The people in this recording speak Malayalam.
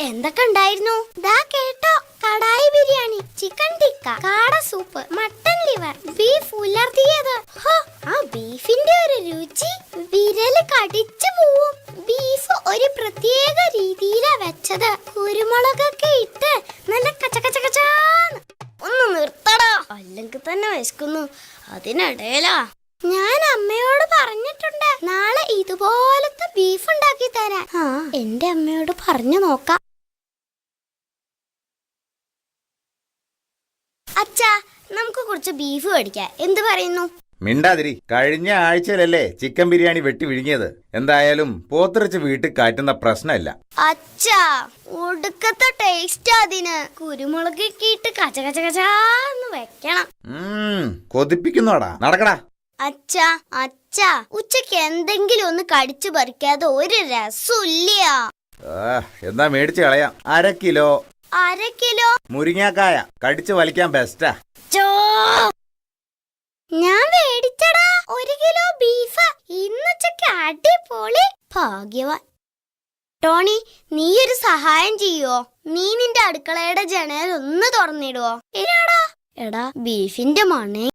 എന്തൊക്കെ ഉണ്ടായിരുന്നു? ദാ കേട്ടോ, കടായി ബിരിയാണി, ചിക്കൻ ടിക്ക, കാട സൂപ്പ്, മട്ടൻ ലിവർ, ബീഫ് ഉലർത്തിയത്. ആ ബീഫിന്റെ ഒരു രുചി വിരല് കടിച്ചു പോവും. ബീഫ് ഒരു പ്രത്യേക രീതിയിലാ വെച്ചത്. കുരുമുളകൊക്കെ ഇട്ട് നല്ല കച്ചകച്ചകച്ചാന്ന്. ഒന്ന് നിർത്തടാ, അല്ലെങ്കിൽ തന്നെ വിശക്കുന്നു. അതിനിടയിലാ ഞാൻ അമ്മയോട് പറഞ്ഞിട്ടുണ്ട് നാളെ ഇതുപോലത്തെ ബീഫ് ഉണ്ടാക്കി തരാൻ. എന്റെ അമ്മയോട് പറഞ്ഞു നോക്കാം. അച്ഛാ, നമുക്ക് കുറച്ച് ബീഫ് മേടിക്കാം. എന്ത് പറയുന്നു? മിണ്ടാതിരി. കഴിഞ്ഞ ആഴ്ചയിലല്ലേ ചിക്കൻ ബിരിയാണി വെട്ടി വിഴുങ്ങിയത്. എന്തായാലും പോത്തിറച്ചി വീട്ടിൽ കാറ്റുന്ന പ്രശ്നമില്ല. അച്ഛാ, ഒടുക്കത്തെ ടേസ്റ്റ് അതിന്. കുരുമുളകൊക്കെ ഇട്ട് കച്ചകച്ചകച്ചാന്ന് വെക്കണം. കൊതിപ്പിക്കുന്നോടാ. നടക്കടാ. അച്ഛാ അച്ഛാ, ഉച്ചക്ക് എന്തെങ്കിലും ഒന്ന് കടിച്ചു പറിക്കാതെ ഒരു രസമില്ല. എന്നാ മേടിച്ച് കളയാം. 1/2 കിലോ. 1/2 കിലോ മുരിങ്ങാക്കായ കടിച്ചു വലിക്കാൻ ബെസ്റ്റാ. ഞാൻ മേടിച്ചടാ 1 കിലോ ബീഫ്. ഇന്നുച്ചക്ക് അടിപൊളി. ഭാഗ്യവാൻ. ടോണി, നീ ഒരു സഹായം ചെയ്യോ? നീ നിന്റെ അടുക്കളയുടെ ജനൽ ഒന്ന് തുറന്നിടുവോ? എടാ, ബീഫിന്റെ മണേ